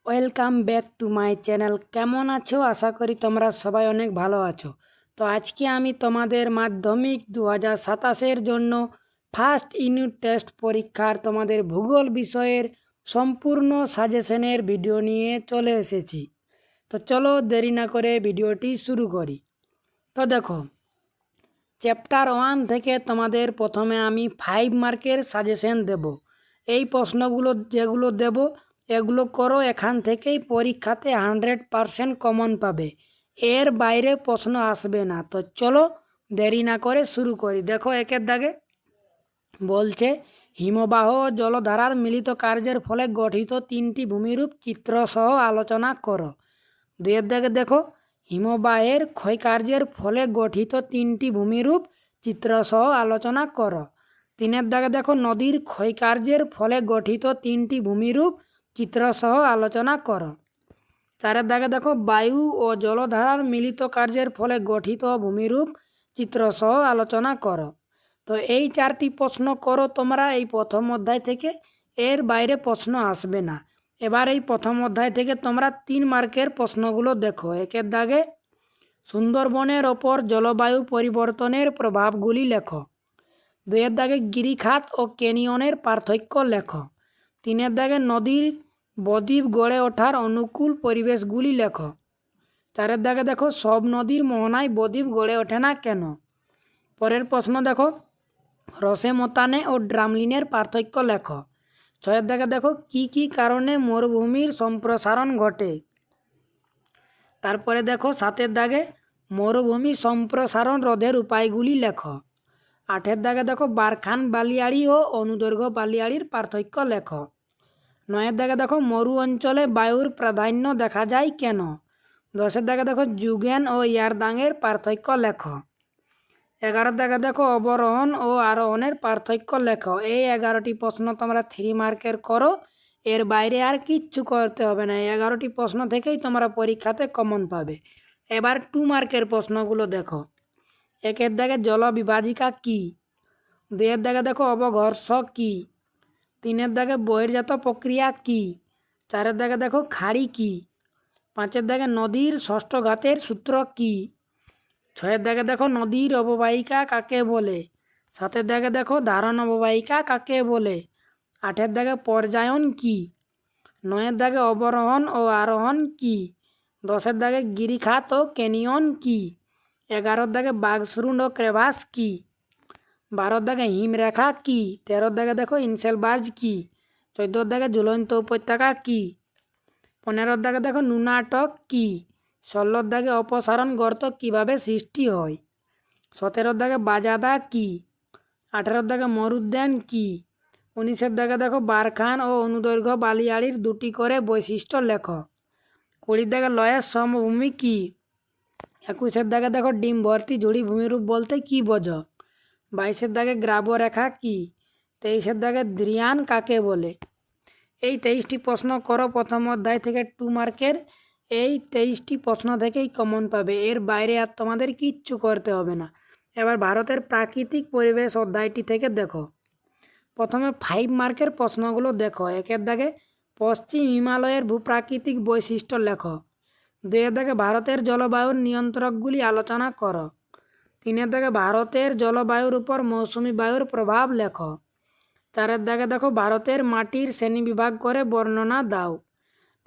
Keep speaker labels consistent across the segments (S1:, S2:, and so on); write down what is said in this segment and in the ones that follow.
S1: Welcome back to my channel. কেমন আছো? আশা করি তোমরা সবাই অনেক ভালো আছো। তো আজকে আমি তোমাদের মাধ্যমিক 2027-এর জন্য ফার্স্ট ইউনিট টেস্ট পরীক্ষার তোমাদের ভূগোল বিষয়ের সম্পূর্ণ সাজেশনের ভিডিও নিয়ে চলে এসেছি। তো চলো দেরি না করে ভিডিওটি শুরু করি। তো দেখো, চ্যাপ্টার 1 থেকে তোমাদের প্রথমে আমি 5 মার্কের সাজেশন দেব। এই প্রশ্নগুলো যেগুলো দেব এগুলো করো, এখান থেকেই পরীক্ষাতে 100% কমন পাবে। এর বাইরে প্রশ্ন আসবে না। তো চলো দেরি না করে শুরু করি। দেখো, একের দাগে বলছে হিমবাহ জলধারার মিলিত কার্যের ফলে গঠিত 3টি ভূমিরূপ চিত্রসহ আলোচনা করো। দুইয়ের দাগে দেখো, হিমবাহের ক্ষয়কার্যের ফলে গঠিত 3টি ভূমিরূপ চিত্রসহ আলোচনা করো। 3-এর দাগে দেখো, নদীর ক্ষয়কার্যের ফলে গঠিত 3টি ভূমিরূপ চিত্রসহ আলোচনা করো। 4-এর দাগে দেখো, বায়ু ও জলধারার মিলিত কার্যের ফলে গঠিত ভূমিরূপ চিত্রসহ আলোচনা করো। তো এই 4টি প্রশ্ন করো তোমরা এই প্রথম অধ্যায় থেকে, এর বাইরে প্রশ্ন আসবে না। এবার এই প্রথম অধ্যায় থেকে তোমরা 3 মার্কের প্রশ্নগুলো দেখো। একের দাগে সুন্দরবনের ওপর জলবায়ু পরিবর্তনের প্রভাবগুলি লেখো। 2-এর দাগে গিরিখাত ও ক্যানিয়নের পার্থক্য লেখো। 3-এর দাগে নদীর বদ্বীপ গড়ে ওঠার অনুকূল পরিবেশগুলি লেখো। 4-এর দাগে দেখো, সব নদীর মোহনায় বদ্বীপ গড়ে ওঠে না কেন। পরের প্রশ্ন দেখো, রসেমতানে ও ড্রামলিনের পার্থক্য লেখো। 6-এর দাগে দেখো, কি কি কারণে মরুভূমির সম্প্রসারণ ঘটে। তারপরে দেখো 7-এর দাগে মরুভূমি সম্প্রসারণ রোধের উপায়গুলি লেখো। 8-এর দাগে দেখো, বারখান বালিয়াড়ি ও অনুদৈর্ঘ্য বালিয়াড়ির পার্থক্য লেখো। 9-এর দাগে দেখো, মরু অঞ্চলে বায়ুর প্রাধান্য দেখা যায় কেন। 10-এর দাগে দেখো, যুগেন ও ইয়ারদাংয়ের পার্থক্য লেখো। 11-এর দাগে দেখো, অবরোহণ ও আরোহণের পার্থক্য লেখো। এই 11টি প্রশ্ন তোমরা 3 মার্কের করো, এর বাইরে আর কিচ্ছু করতে হবে না। 11টি প্রশ্ন থেকেই তোমরা পরীক্ষাতে কমন পাবে। এবার 2 মার্কের প্রশ্নগুলো দেখো। 1-এর দাগে জলবিভাজিকা কী। 2-এর দাগে দেখো, অবঘর্ষ কী। 3-এর দাগে বহির্জাত প্রক্রিয়া কী। 4-এর দাগে দেখো, খাড়ি কী। 5-এর দাগে নদীর ষষ্ঠঘাতের সূত্র কী। 6-এর দাগে দেখো, নদীর অববাহিকা কাকে বলে। 7-এর দাগে দেখো, ধারণ অববাহিকা কাকে বলে। 8-এর দাগে পর্যায়ন কী। 9-এর দাগে অবরোহণ ও আরোহণ কী। 10-এর দাগে গিরিখাত ও ক্যানিয়ন কী। 11-এর দাগে বাঘশৃঙ্গ ও ক্রেভাস কী। 12-এর দাগে হিমরেখা কী। 13-এর দাগে দেখো, ইনসেলবার্জ কী। 14-এর দাগে ঝুলন্ত উপত্যকা কী। 15-এর দাগে দেখো, নুনাটক কী। 16-এর দাগে অপসারণ গর্ত কিভাবে সৃষ্টি হয়। 17-এর দাগে বাজাদা কী। 18-এর দাগে মরুদ্যান কী। 19-এর দাগে দেখো, বারখান ও অনুদৈর্ঘ্য বালিয়াড়ির 2টি করে বৈশিষ্ট্য লেখো। 20-এর দাগে লয়ের সমভূমি কী। 21-এর দাগে দেখো, ডিম ভর্তি ঝুড়ি ভূমিরূপ বলতে কী বোঝো। 22-এর দাগে গ্রাবরেখা কী। 23-এর দাগে দ্রিয়ান কাকে বলে। এই 23টি প্রশ্ন করো প্রথম অধ্যায় থেকে 2 মার্কের। এই 23টি প্রশ্ন থেকেই কমন পাবে, এর বাইরে আর তোমাদের কিচ্ছু করতে হবে না। এবার ভারতের প্রাকৃতিক পরিবেশ অধ্যায়টি থেকে দেখো। প্রথমে 5 মার্কের প্রশ্নগুলো দেখো। 1-এর দাগে পশ্চিম হিমালয়ের ভূপ্রাকৃতিক বৈশিষ্ট্য লেখো। 2-এর দাগে ভারতের জলবায়ুর নিয়ন্ত্রকগুলি আলোচনা করো। 3-এর দাগে ভারতের জলবায়ুর উপর মৌসুমি বায়ুর প্রভাব লেখো। 4-এর দাগে দেখো, ভারতের মাটির শ্রেণীবিভাগ করে বর্ণনা দাও।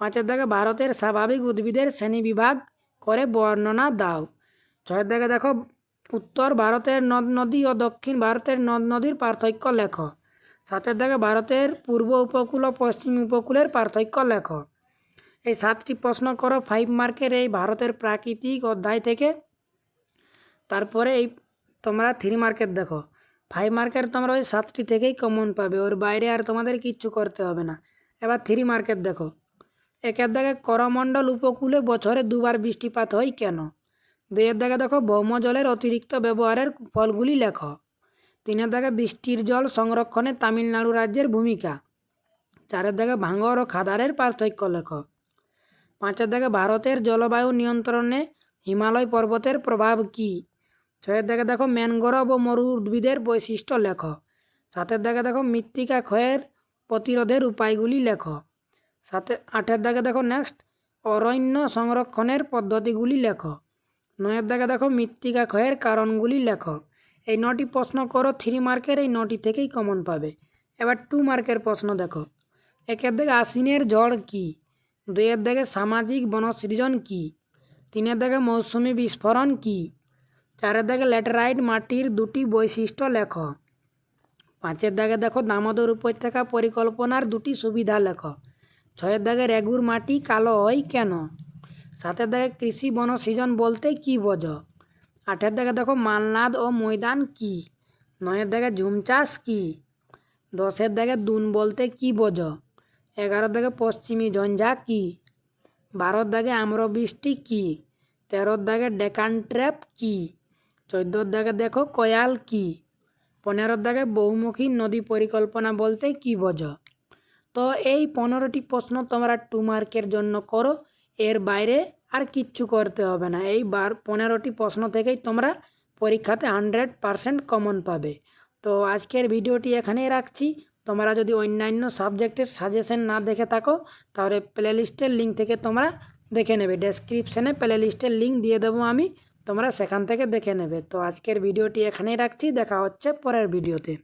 S1: 5-এর দাগে ভারতের স্বাভাবিক উদ্ভিদের শ্রেণীবিভাগ করে বর্ণনা দাও। 6-এর দাগে দেখো, উত্তর ভারতের নদ নদী ও দক্ষিণ ভারতের নদ নদীর পার্থক্য লেখো। 7-এর দাগে ভারতের পূর্ব উপকূল ও পশ্চিম উপকূলের পার্থক্য লেখো। এই 7টি প্রশ্ন করো 5 মার্কের এই ভারতের প্রাকৃতিক অধ্যায় থেকে। তারপরে এই তোমরা 3 মার্কের দেখো। 5 মার্কের তোমরা ওই 7টি থেকেই কমন পাবে, ওর বাইরে আর তোমাদের কিচ্ছু করতে হবে না। এবার 3 মার্কের দেখো। 1-এর দাগে করমণ্ডল উপকূলে বছরে 2বার বৃষ্টিপাত হয় কেন। 2-এর দাগে দেখো, ভৌমজলের অতিরিক্ত ব্যবহারের ফলগুলি লেখো। 3-এর দাগে বৃষ্টির জল সংরক্ষণে তামিলনাড়ু রাজ্যের ভূমিকা। 4-এর দাগে ভাঙর ও খাদারের পার্থক্য লেখো। 5-এর দাগে ভারতের জলবায়ু নিয়ন্ত্রণে হিমালয় পর্বতের প্রভাব কী। 6-এর দাগে দেখো, ম্যানগ্রোভ ও মরু উদ্ভিদের বৈশিষ্ট্য লেখো। 7-এর দাগে দেখো, মৃত্তিকা ক্ষয়ের প্রতিরোধের উপায়গুলি লেখো। আটের দাগে দেখো নেক্সট অরণ্য সংরক্ষণের পদ্ধতিগুলি লেখো। 9 দাগে দেখো মৃত্তিকা ক্ষয়ের কারণগুলি লেখো। এই 9টি প্রশ্ন করো 3 মার্কের, এই 9টি থেকেই কমন পাবে। এবার 2 মার্কের প্রশ্ন দেখো। 1 দাগে আশ্বিনের ঝড় কী? 2 দাগে সামাজিক বনসৃজন কী? 3 দাগে মৌসুমি বিস্ফোরণ কী? 4 দাগে ল্যাটেরাইট মাটির 2টি বৈশিষ্ট্য লেখো। 5 দাগে দেখো দামোদর উপত্যকা পরিকল্পনার 2টি সুবিধা লেখো। 6 দাগে রেগুর মাটি কালো হয় কেন? 7 দাগে কৃষি বনসৃজন বলতে কী বোঝো? 8 দাগে দেখো মালনাদ ও ময়দান কী? 9 দাগে ঝুম চাষ কী? 10 দাগে দুন বলতে কী বোঝো? 11 দাগে পশ্চিমী ঝঞ্ঝা কী? 12 দাগে আম্রবৃষ্টি কী? 13 দাগে ডেকান ট্র্যাপ কী? 14 দাগে দেখো কয়াল কী? 15 দাগে বহুমুখী নদী পরিকল্পনা বলতে কী বোঝো? তো এই 15টি প্রশ্ন তোমরা 2 মার্কের জন্য করো, এর বাইরে আর কিচ্ছু করতে হবে না। এই 15টি প্রশ্ন থেকেই তোমরা পরীক্ষাতে 100% কমন পাবে। তো আজকের ভিডিওটি এখানেই রাখছি। তোমরা যদি অন্যান্য সাবজেক্টের সাজেশন না দেখে থাকো তাহলে প্লেলিস্টের লিঙ্ক থেকে তোমরা দেখে নেবে। ডেসক্রিপশানে প্লেলিস্টের লিঙ্ক দিয়ে দেবো আমি, তোমরা সেখান থেকে দেখে নেবে। তো আজকের ভিডিওটি এখানেই রাখছি, দেখা হচ্ছে পরের ভিডিওতে।